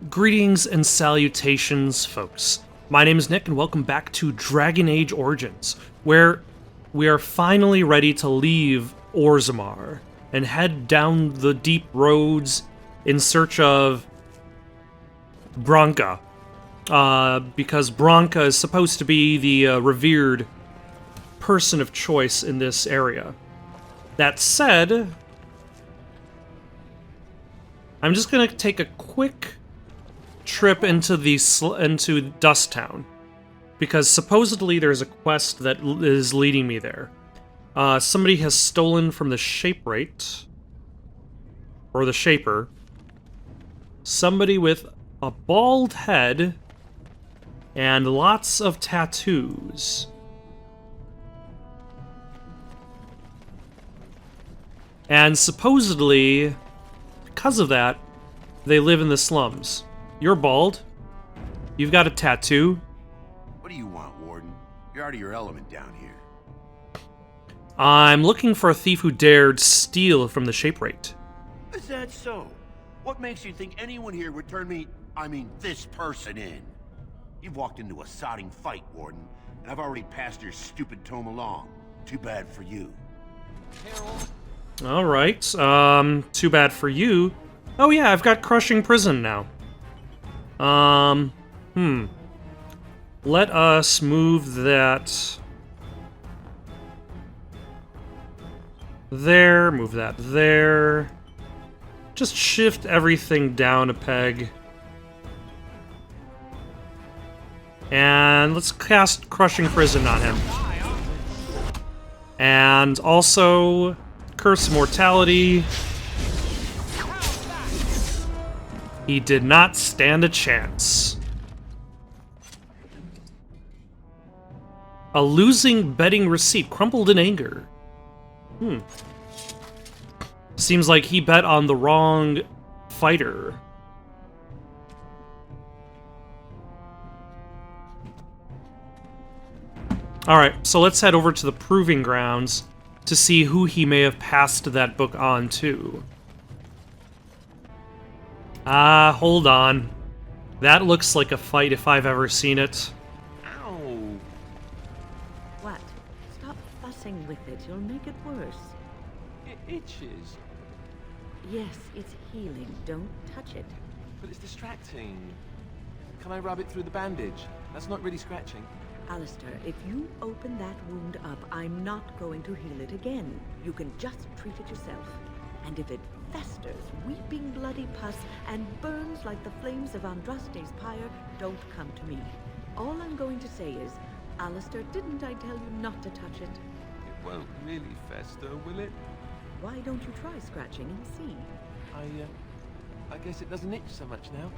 Greetings and salutations, folks. My name is Nick, and welcome back to Dragon Age Origins, where we are finally ready to leave Orzammar and head down the deep roads in search of Branka. Because Branka is supposed to be the revered person of choice in this area. That said, I'm just gonna take a quick trip into into Dust Town, because supposedly there's a quest that is leading me there. Somebody has stolen from the Shaperate, or the Shaper, somebody with a bald head and lots of tattoos. And supposedly, because of that, they live in the slums. You're bald. You've got a tattoo. What do you want, Warden? You're out of your element down here. I'm looking for a thief who dared steal from the Shaperate. Is that so? What makes you think anyone here would turn me, this person in? You've walked into a sodding fight, Warden, and I've already passed your stupid tome along. Too bad for you. Alright, too bad for you. Oh yeah, I've got Crushing Prison now. Let us move that there, move that there. Just shift everything down a peg. And let's cast Crushing Prison on him. And also Curse Immortality. He did not stand a chance. A losing betting receipt crumpled in anger. Seems like he bet on the wrong fighter. Alright, so let's head over to the Proving Grounds to see who he may have passed that book on to. Hold on. That looks like a fight if I've ever seen it. Ow! What? Stop fussing with it. You'll make it worse. It itches, Yes, it's healing. Don't touch it. but it's distracting. Can I rub it through the bandage? That's not really scratching. Alistair, if you open that wound up, I'm not going to heal it again. You can just treat it yourself. And if it festers, weeping bloody pus, and burns like the flames of Andraste's pyre, don't come to me. All I'm going to say is, Alistair, didn't I tell you not to touch it? It won't really fester, will it? Why don't you try scratching and see? I guess it doesn't itch so much now.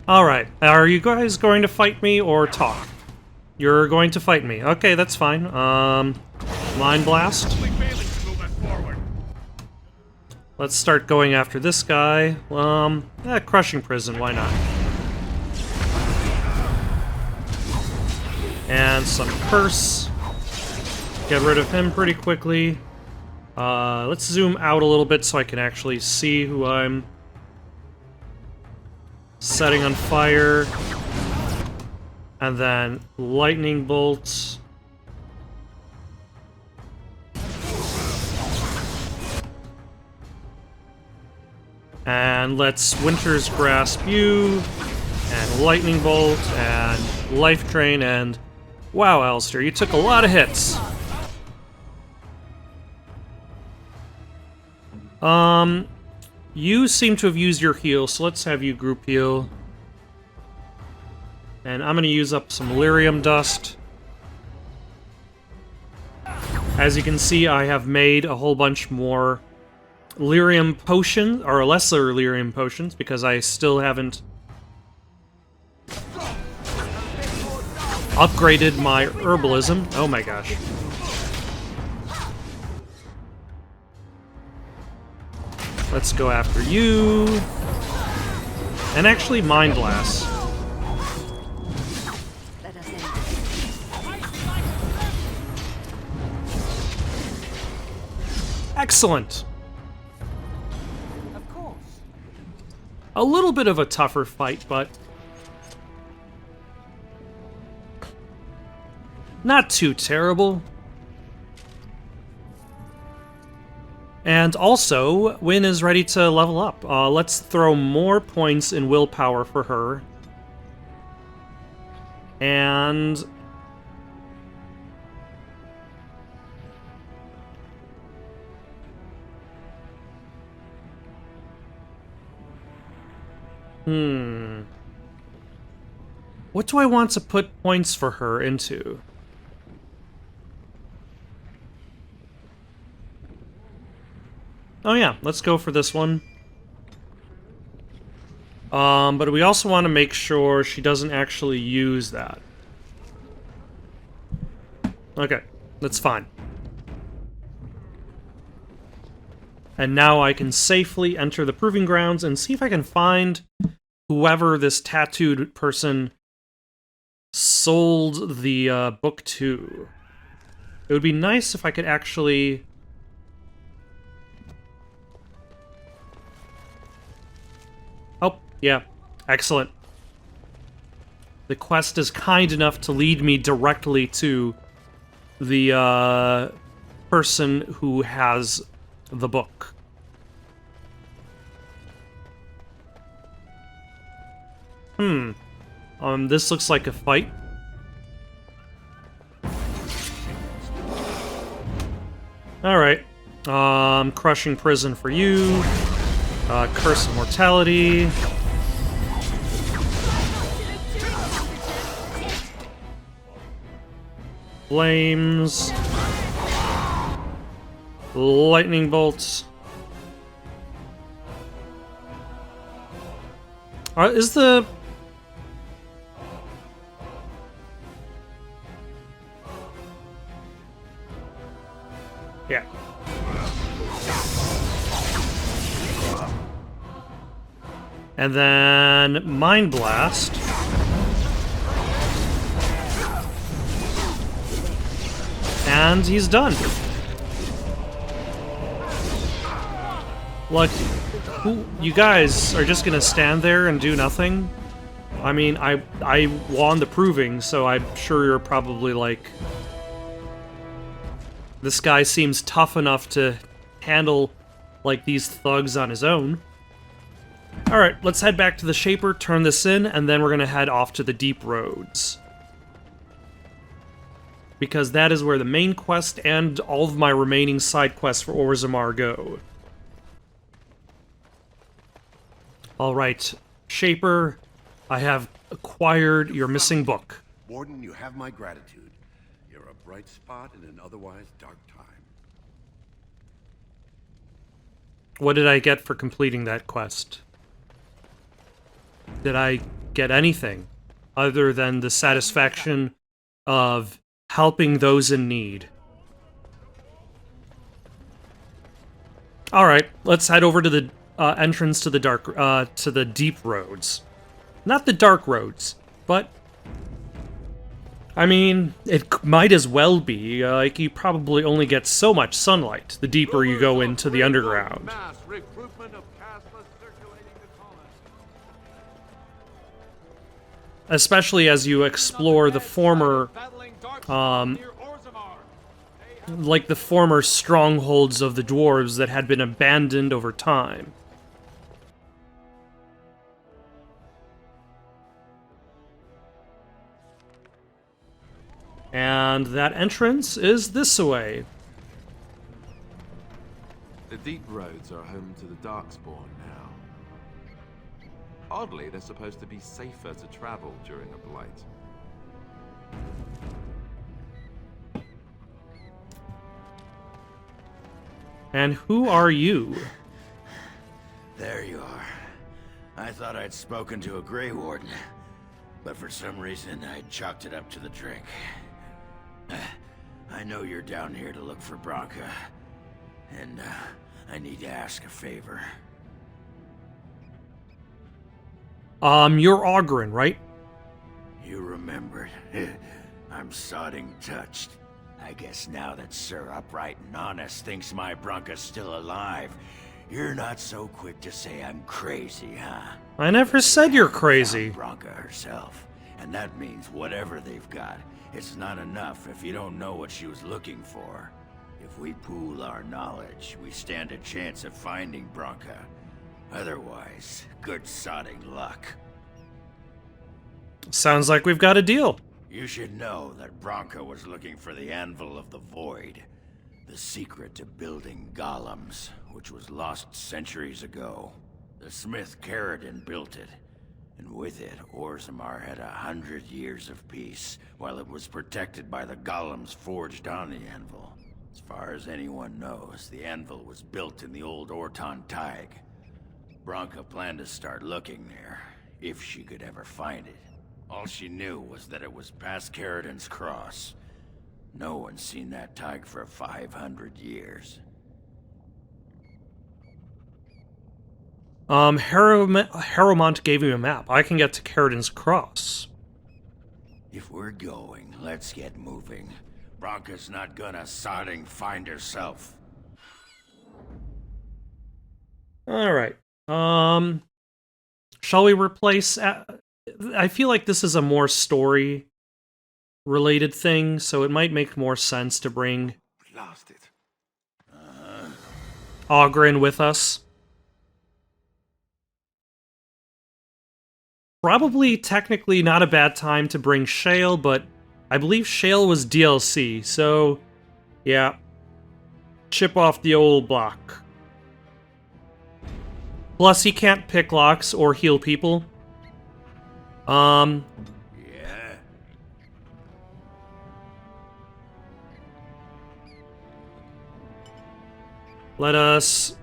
Alright, are you guys going to fight me or talk? You're going to fight me. Okay, that's fine. Mind Blast. Let's start going after this guy. Crushing Prison, why not? And some Curse. Get rid of him pretty quickly. Let's zoom out a little bit so I can actually see who I'm setting on fire. And then Lightning Bolts. And let's Winter's Grasp you, and Lightning Bolt, and Life Drain, and... Wow, Alistair, you took a lot of hits. You seem to have used your heal, so let's have you group heal. And I'm gonna use up some Lyrium Dust. As you can see, I have made a whole bunch more Lyrium Potions, or lesser Lyrium Potions, because I still haven't upgraded my Herbalism. Oh my gosh. Let's go after you. And actually, Mind Blast. Let us end. Excellent. Of course. a little bit of a tougher fight, but not too terrible. And also, Wynn is ready to level up. Let's throw more points in willpower for her. And what do I want to put points for her into? Oh yeah, let's go for this one. But we also want to make sure she doesn't actually use that. Okay, that's fine. And now I can safely enter the proving grounds and see if I can find whoever this tattooed person sold the book to. It would be nice if I could actually... Oh, yeah. Excellent. The quest is kind enough to lead me directly to the person who has the book. This looks like a fight. Alright. Crushing prison for you. Curse of mortality. Flames. Lightning bolts. Is the... Yeah. And then Mind Blast. And he's done. Like, you guys are just gonna stand there and do nothing? I mean, I won the proving, so I'm sure you're probably like... This guy seems tough enough to handle, like, these thugs on his own. Alright, let's head back to the Shaper, turn this in, and then we're gonna head off to the Deep Roads. Because that is where the main quest and all of my remaining side quests for Orzammar go. Alright, Shaper, I have acquired your missing book. Warden, you have my gratitude. You're a bright spot in an otherwise dark time. What did I get for completing that quest? Did I get anything other than the satisfaction of helping those in need? Alright, let's head over to the entrance to the Deep Roads. Not the Dark Roads, but... I mean, it might as well be. Like, you probably only get so much sunlight the deeper you go into the underground. Especially as you explore the former, like the former strongholds of the dwarves that had been abandoned over time. And that entrance is this way. The Deep Roads are home to the Darkspawn now. Oddly, they're supposed to be safer to travel during a blight. And who are you? There you are. I thought I'd spoken to a Grey Warden, but for some reason I chalked it up to the drink. I know you're down here to look for Branka, and I need to ask a favor. You're Ogren, right? You remembered. I'm sodding touched. I guess now that Sir Upright and Honest thinks my Branka's still alive, You're not so quick to say I'm crazy, huh? I never said you're crazy. Found Branka herself, and that means whatever they've got, it's not enough if you don't know what she was looking for. If we pool our knowledge, we stand a chance of finding Branka. Otherwise, good sodding luck. Sounds like we've got a deal. You should know that Branka was looking for the Anvil of the Void, the secret to building golems, which was lost centuries ago. The smith Caridin built it, and with it, Orzammar had 100 years of peace, while it was protected by the golems forged on the Anvil. As far as anyone knows, the Anvil was built in the old Orton Thaig. Branka planned to start looking there, if she could ever find it. All she knew was that it was past Caridin's cross. No one's seen that Thaig for 500 years. Harrowmont gave me a map. I can get to Caridin's cross. If we're going, let's get moving. Branka's not gonna sodding find herself. Alright. Shall we replace... I feel like this is a more story-related thing, so it might make more sense to bring Lost it. Oghren with us. Probably technically not a bad time to bring Shale, but I believe Shale was DLC, so yeah. Chip off the old block. Plus, he can't pick locks or heal people. Yeah. Let us...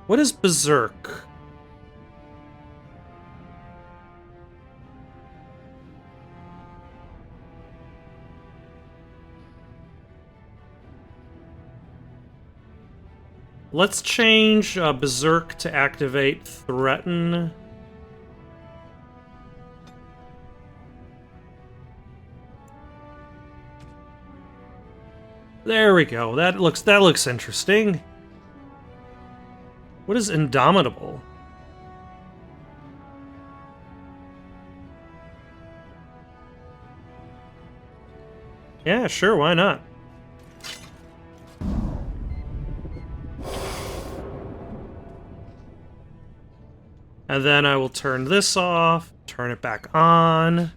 What is Berserk? Let's change Berserk to activate Threaten. There we go. That looks interesting. What is Indomitable? Yeah, sure, why not? And then I will turn this off, turn it back on.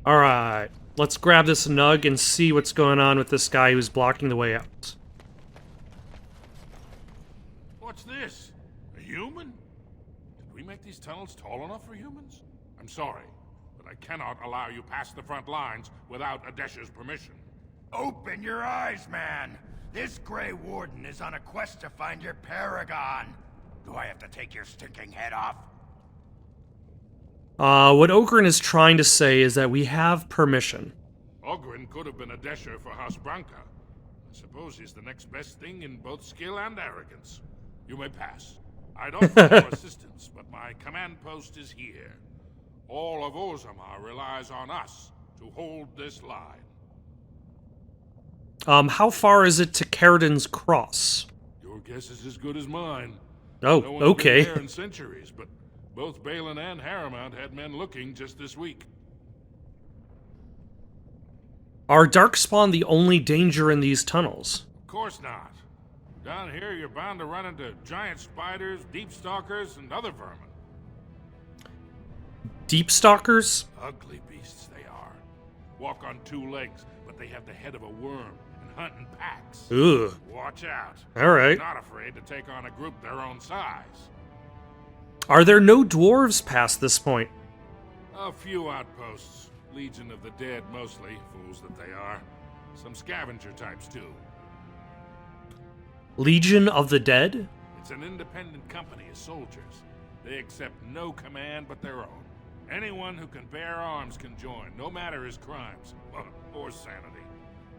Alright, let's grab this nug and see what's going on with this guy who's blocking the way out. What's this? A human? Did we make these tunnels tall enough for humans? I'm sorry, but I cannot allow you past the front lines without Adesha's permission. Open your eyes, man! This Grey Warden is on a quest to find your paragon! Do I have to take your stinking head off? What Oghren is trying to say is that we have permission. Oghren could have been Adesha for House Branka. I suppose he's the next best thing in both skill and arrogance. You may pass. I'd offer more assistance, but my command post is here. All of Orzammar relies on us to hold this line. How far is it to Caridin's cross? Your guess is as good as mine. Oh, No one's okay. been there in centuries, but both Balin and Harrowmont had men looking just this week. Are Darkspawn the only danger in these tunnels? Of course not. Down here, you're bound to run into giant spiders, deep stalkers, and other vermin. Deep stalkers? Ugly beasts they are. Walk on two legs, but they have the head of a worm and hunt in packs. Ugh. Watch out. Alright. Not afraid to take on a group their own size. Are there no dwarves past this point? A few outposts. Legion of the Dead mostly, fools that they are. Some scavenger types too. Legion of the Dead? It's an independent company of soldiers. They accept no command but their own. Anyone who can bear arms can join, no matter his crimes or sanity.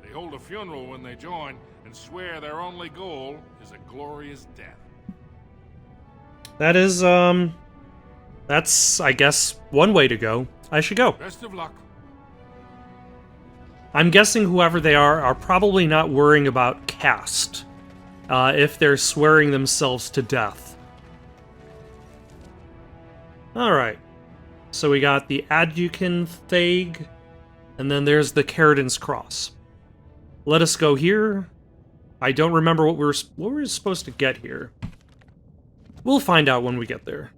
They hold a funeral when they join and swear their only goal is a glorious death. That is, That's, I guess, one way to go. I should go. Best of luck. I'm guessing whoever they are probably not worrying about caste, if they're swearing themselves to death. Alright. So we got the Aeducan Thaig, and then there's the Caridin's Cross. Let us go here. I don't remember what we were supposed to get here. We'll find out when we get there.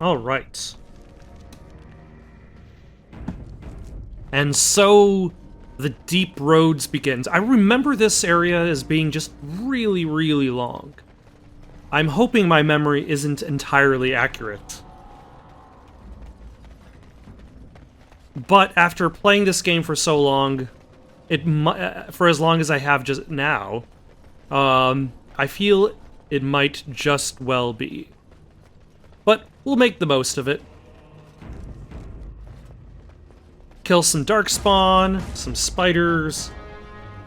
All right. And so the deep roads begins. I remember this area as being just really, really long. I'm hoping my memory isn't entirely accurate. But after playing this game for so long, for as long as I have just now, I feel it might just well be. But we'll make the most of it. Kill some Darkspawn, some spiders,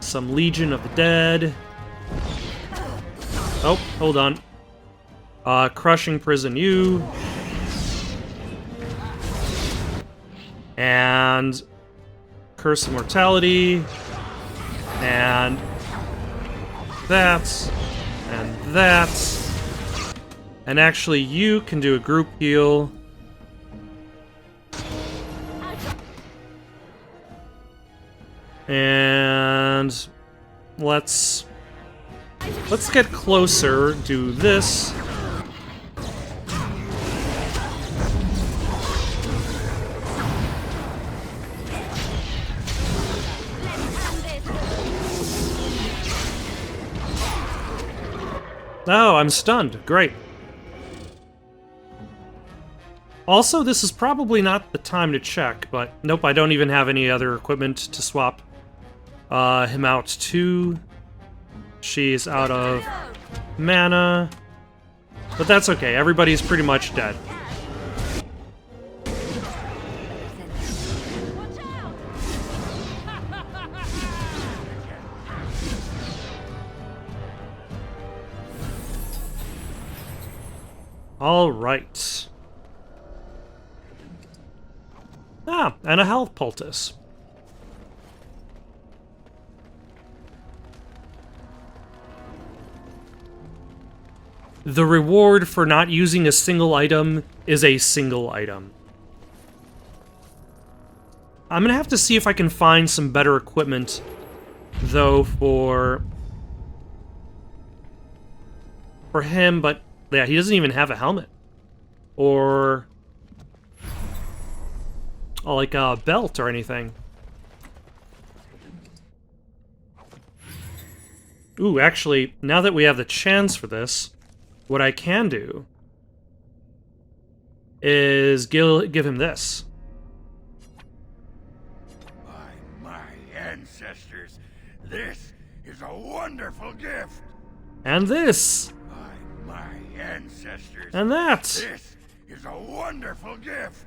some Legion of the Dead. Oh, hold on. Crushing Prison U. And Curse of Mortality. And that. And that. And actually, you can do a group heal. And let's get closer, do this. Oh, I'm stunned. Great. Also, this is probably not the time to check, but nope, I don't even have any other equipment to swap him out to. She's out of mana. But that's okay, everybody's pretty much dead. All right. Ah, and a health poultice. The reward for not using a single item is a single item. I'm gonna have to see if I can find some better equipment, though, for him, but yeah, he doesn't even have a helmet. Or like a belt or anything. Ooh, actually, now that we have the chance for this, what I can do is give him this. By my ancestors, this is a wonderful gift. And this. By my ancestors. And that. This is a wonderful gift.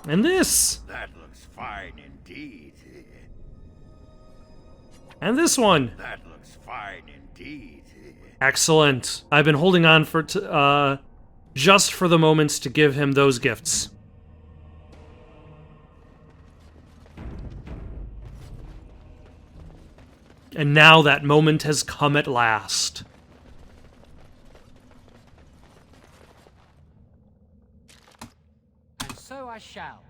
And this. That looks fine indeed. And this one. That looks fine indeed. Excellent. I've been holding on for just for the moments to give him those gifts. And now that moment has come at last. And so I shall.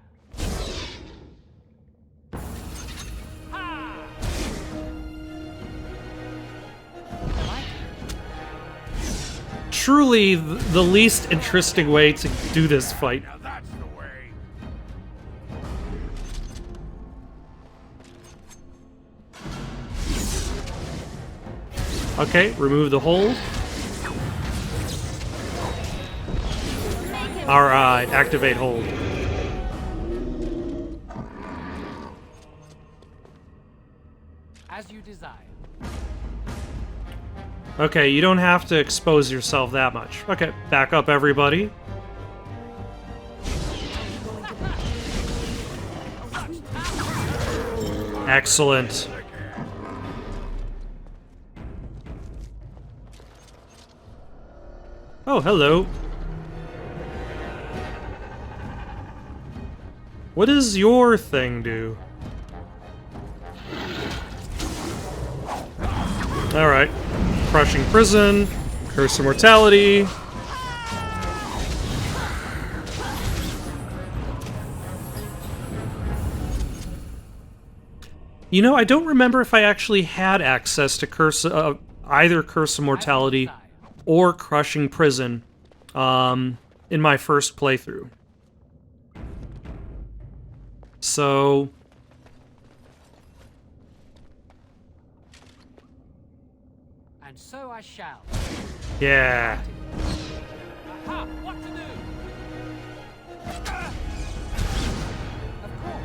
Truly the least interesting way to do this fight. Now that's the way. Okay, remove the hold. Alright, activate hold. As you desire. Okay, you don't have to expose yourself that much. Okay, back up everybody. Excellent. Oh, hello. What does your thing do? Alright. Crushing Prison. Curse of Mortality. You know, I don't remember if I actually had access to either Curse of Mortality or Crushing Prison in my first playthrough. So... And so I shall. yeah. Aha, what to do? Of course.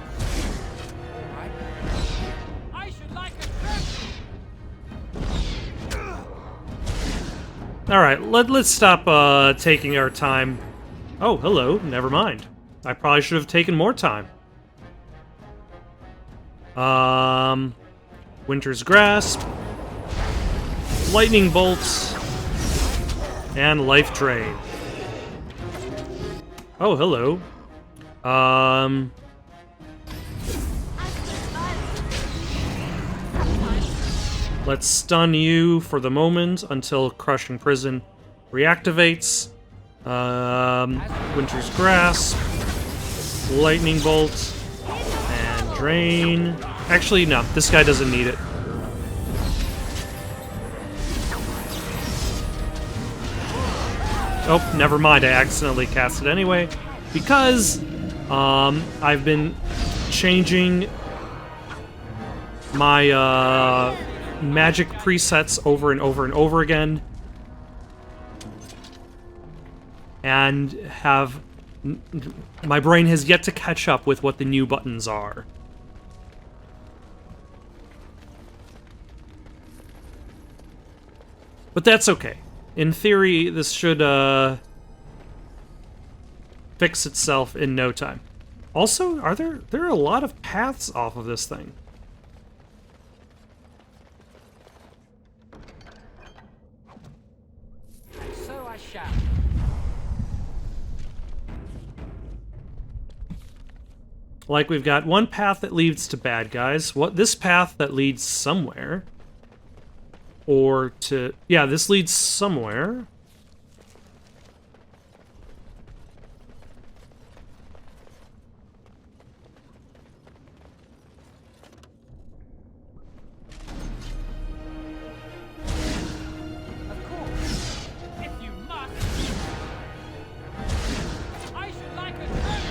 All right. I should like a trophy. Alright, let's stop taking our time. Oh, hello, never mind. I probably should have taken more time. Winter's Grasp, Lightning Bolts, and Life Drain. Oh, hello. Let's stun you for the moment until Crushing Prison reactivates. Winter's Grasp, Lightning Bolt, and Drain. Actually, no, this guy doesn't need it. Oh, never mind, I accidentally cast it anyway. Because, I've been changing my, magic presets over and over and over again. And my brain has yet to catch up with what the new buttons are. But that's okay. In theory, this should, fix itself in no time. Also, there are a lot of paths off of this thing. And so I shall. Like, we've got one path that leads to bad guys. This path that leads somewhere. Or to... yeah, this leads somewhere. Of course. If you must. I should like a trophy.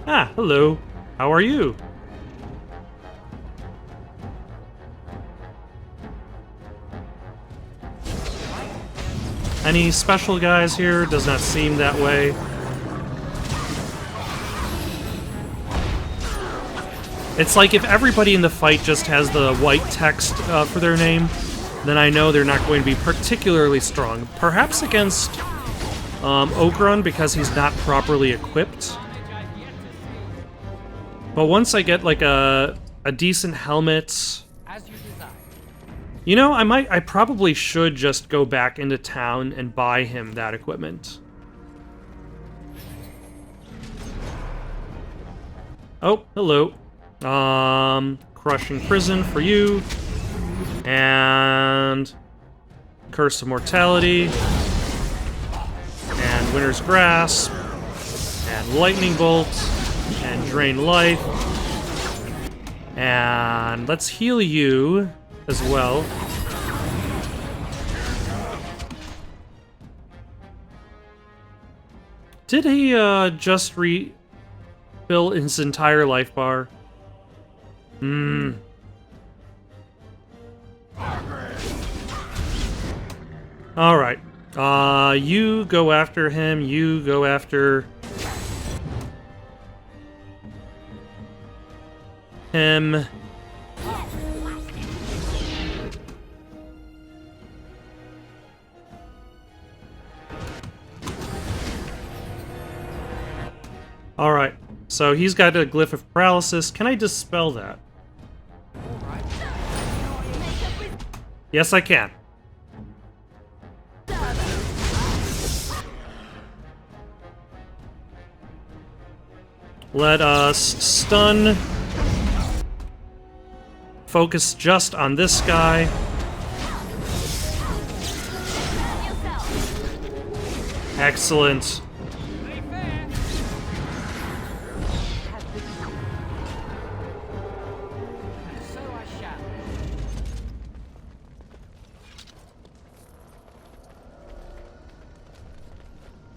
Ah, hello. How are you? Any special guys here? Does not seem that way. It's like if everybody in the fight just has the white text for their name, then I know they're not going to be particularly strong. Perhaps against Ogron because he's not properly equipped. But once I get like a decent helmet... As you desire. You know, I probably should just go back into town and buy him that equipment. Oh, hello. Crushing Prison for you. And Curse of Mortality. And Winter's Grasp. And Lightning Bolt. And Drain Life. And let's heal you as well. Did he just refill his entire life bar? Alright. You go after him, you go after him. Alright, so he's got a glyph of paralysis. Can I dispel that? Yes, I can. Let us stun. Focus just on this guy. Excellent. So I shall.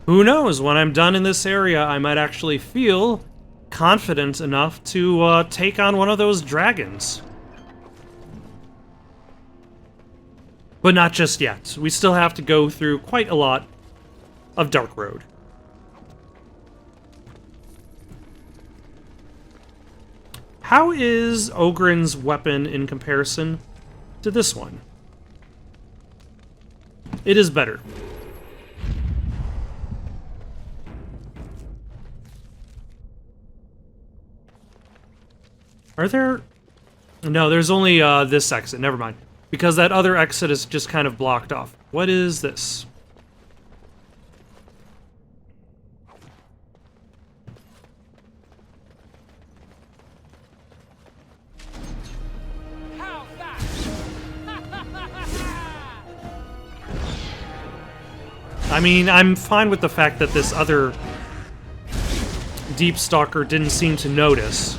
Who knows? When I'm done in this area, I might actually feel confident enough to take on one of those dragons. But not just yet. We still have to go through quite a lot of Dark Road. How is Ogren's weapon in comparison to this one? It is better. Are there... No, there's only this exit. Never mind. Because that other exit is just kind of blocked off. What is this? How's that? I mean, I'm fine with the fact that this other Deep Stalker didn't seem to notice.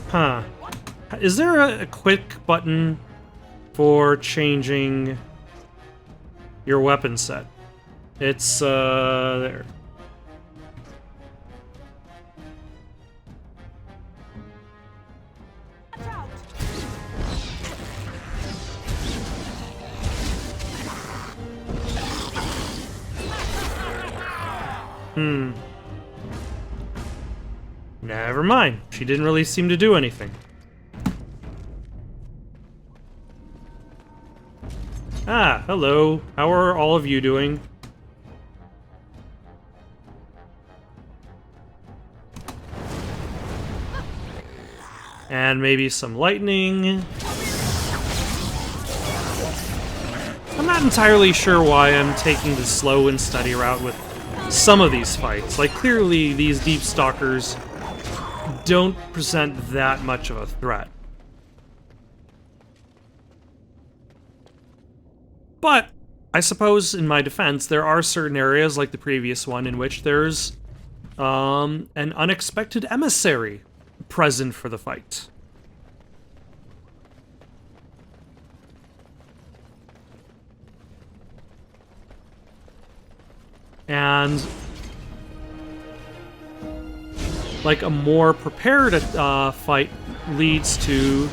Huh. Is there a quick button for changing your weapon set? It's, there. Never mind. She didn't really seem to do anything. Ah, hello. How are all of you doing? And maybe some lightning. I'm not entirely sure why I'm taking the slow and steady route with some of these fights. Like, clearly these Deep Stalkers don't present that much of a threat. But, I suppose, in my defense, there are certain areas, like the previous one, in which there's an unexpected emissary present for the fight. And like a more prepared fight leads to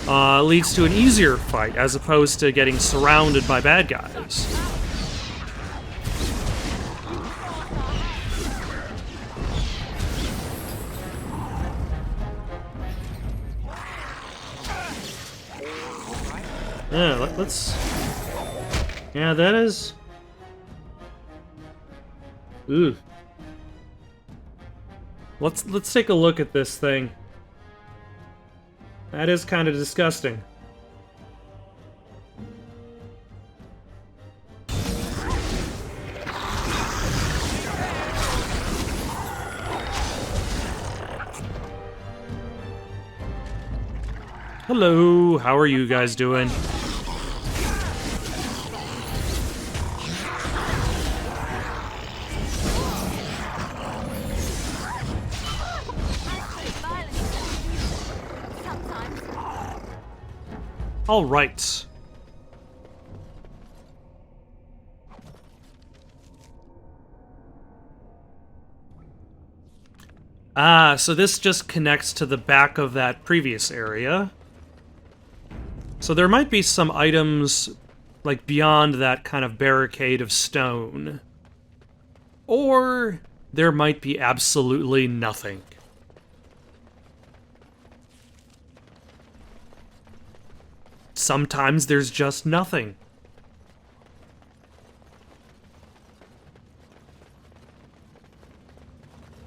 an easier fight, as opposed to getting surrounded by bad guys. Yeah, let's... Yeah, that is... Ooh. Let's take a look at this thing. That is kind of disgusting. Hello, how are you guys doing? All right. Ah, so this just connects to the back of that previous area. So there might be some items, like, beyond that kind of barricade of stone. Or there might be absolutely nothing. sometimes there's just nothing.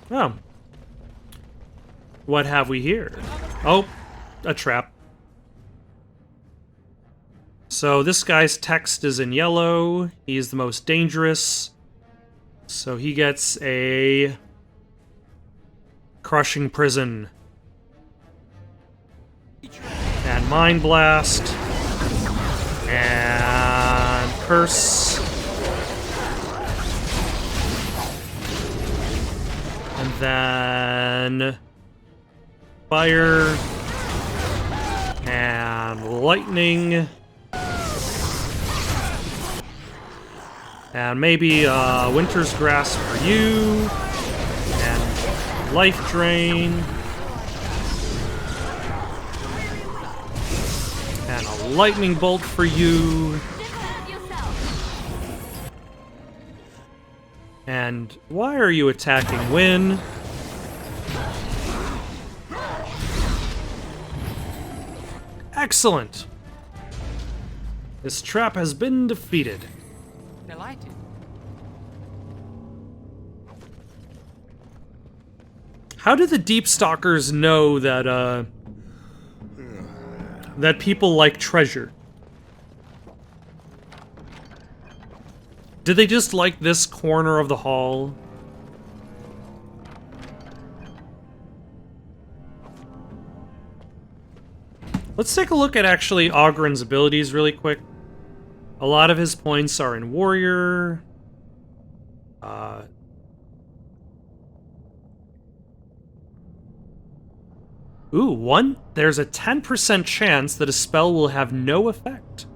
Oh. What have we here? Oh, a trap. So this guy's text is in yellow. He's the most dangerous. So he gets a crushing prison. And mind blast. And curse. And then fire. And lightning. And maybe Winter's Grasp for you. And Life Drain. And a Lightning Bolt for you. And why are you attacking Wynn? Excellent! This trap has been defeated. Delighted. How do the Deep Stalkers know that, that people like treasure? Did they just like this corner of the hall? Let's take a look at actually Ogren's abilities really quick. A lot of his points are in Warrior. There's a 10% chance that a spell will have no effect.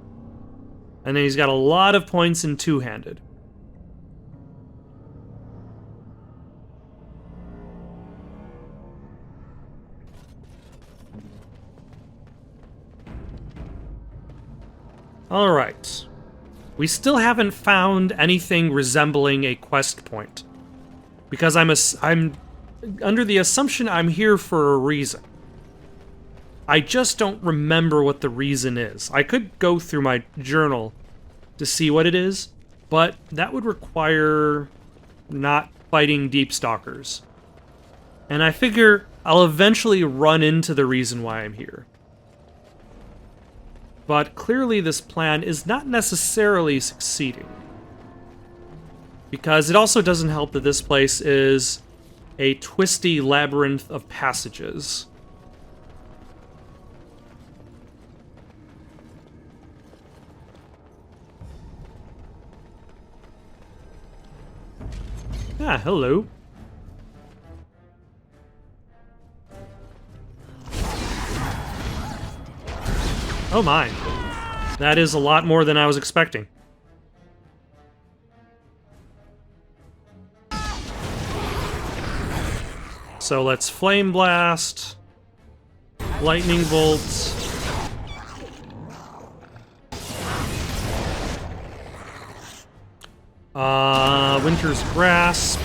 And then he's got a lot of points in Two-Handed. Alright. We still haven't found anything resembling a quest point. Because I'm under the assumption I'm here for a reason. I just don't remember what the reason is. I could go through my journal to see what it is, but that would require not fighting Deep Stalkers. And I figure I'll eventually run into the reason why I'm here. But clearly this plan is not necessarily succeeding. Because it also doesn't help that this place is a twisty labyrinth of passages. Ah, hello. Oh my. That is a lot more than I was expecting. So let's Flame Blast. Lightning Bolt. Winter's Grasp.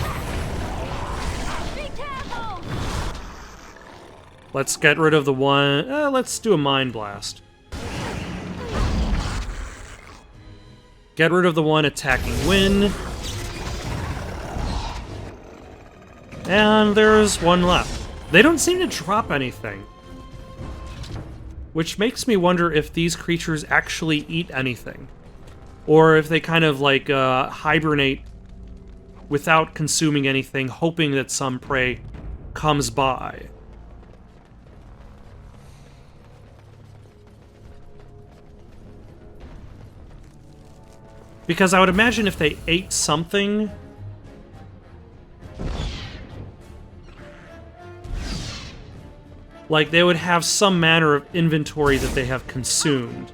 Let's get rid of the one... let's do a Mind Blast. Get rid of the one attacking Wynn. And there's one left. They don't seem to drop anything. Which makes me wonder if these creatures actually eat anything. Or if they kind of like hibernate without consuming anything, hoping that some prey comes by. Because I would imagine if they ate something... like, they would have some manner of inventory that they have consumed.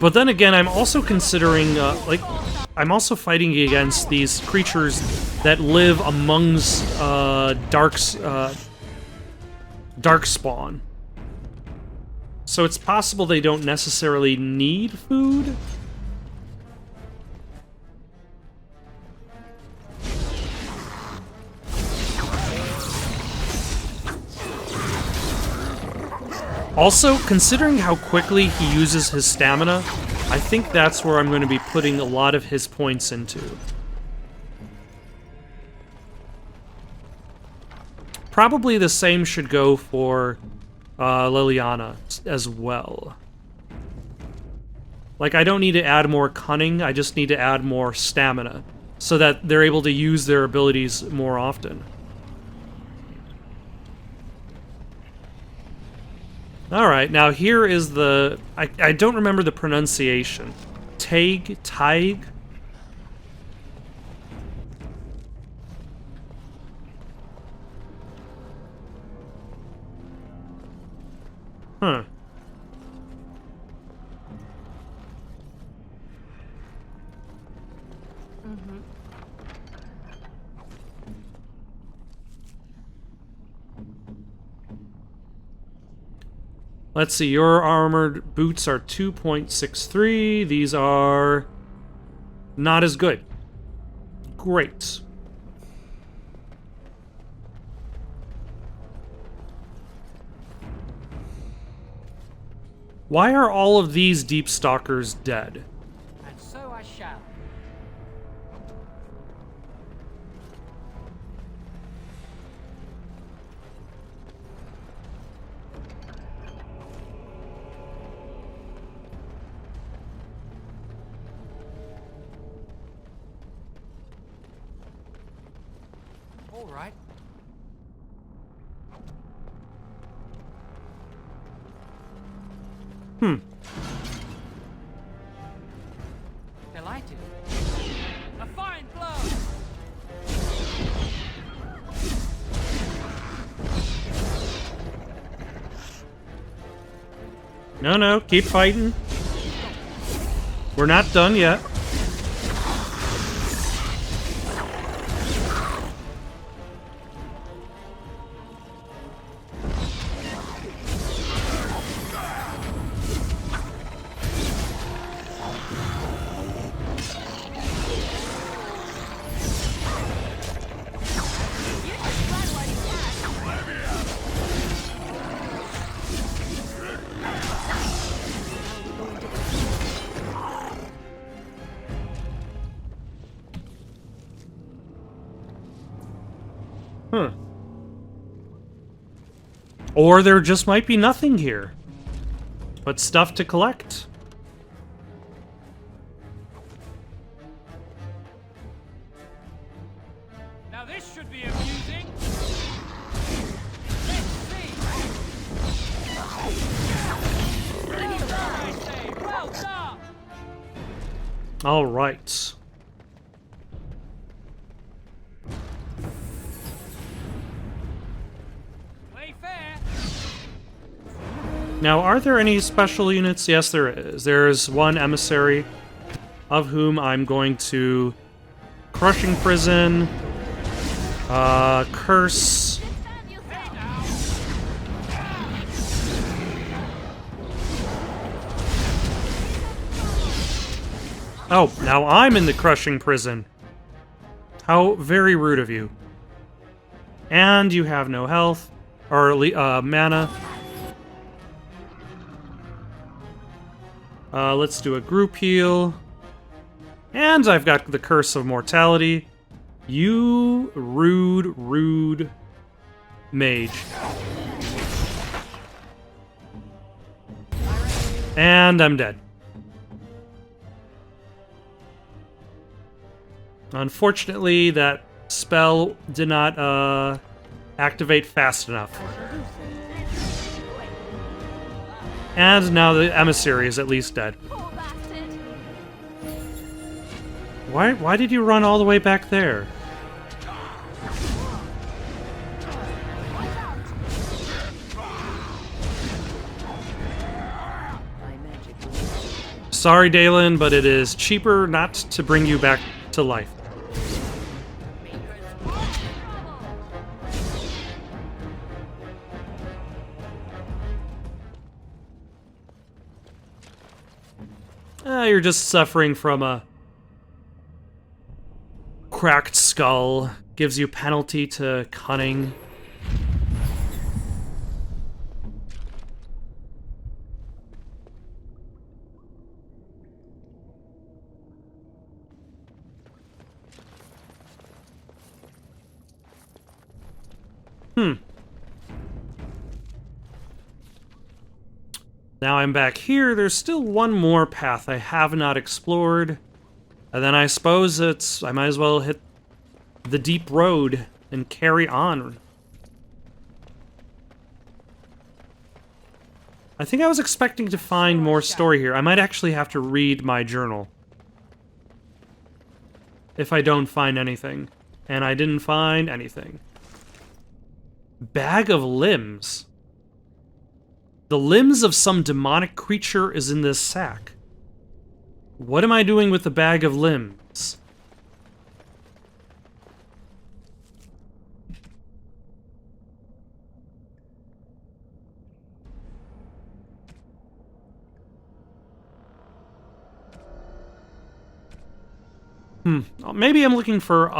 But then again, I'm also considering, I'm also fighting against these creatures that live amongst darkspawn. So it's possible they don't necessarily need food. Also, considering how quickly he uses his stamina, I think that's where I'm going to be putting a lot of his points into. Probably the same should go for Liliana as well. Like, I don't need to add more cunning, I just need to add more stamina, so that they're able to use their abilities more often. Alright, now here is the... I don't remember the pronunciation. Thaig? Huh. Let's see, your armored boots are 2.63. These are not as good. Great. Why are all of these deep stalkers dead? And so I shall. All right. Delighted. A fine blow. No, keep fighting. We're not done yet. Or there just might be nothing here, but stuff to collect. Now this should be amusing. Let's see. Well done, I say. Well done. All right. Play fair. Now, are there any special units? Yes, there is. There's one emissary, of whom I'm going to Crushing Prison, Curse. Oh, now I'm in the Crushing Prison. How very rude of you. And you have no health, or mana. Let's do a group heal. And I've got the Curse of Mortality. You rude mage. And I'm dead. Unfortunately, that spell did not activate fast enough. And now the emissary is at least dead. Poor bastard. Why did you run all the way back there? Sorry, Dalen, but it is cheaper not to bring you back to life. Because You're just suffering from a cracked skull. Gives you penalty to cunning. Now I'm back here. There's still one more path I have not explored. And then I suppose I might as well hit the deep road and carry on. I think I was expecting to find more story here. I might actually have to read my journal if I don't find anything. And I didn't find anything. Bag of limbs. The limbs of some demonic creature is in this sack. What am I doing with the bag of limbs? Maybe I'm looking for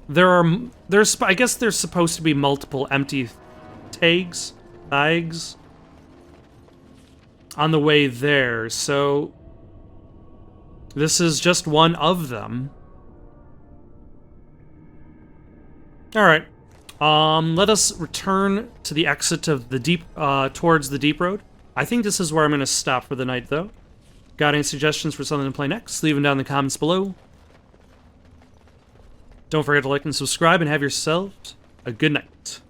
there's I guess there's supposed to be multiple empty Thaigs on the way there, so this is just one of them. Alright. Let us return to the exit of the deep, towards the deep road. I think this is where I'm going to stop for the night, though. Got any suggestions for something to play next? Leave them down in the comments below. Don't forget to like and subscribe, and have yourselves a good night.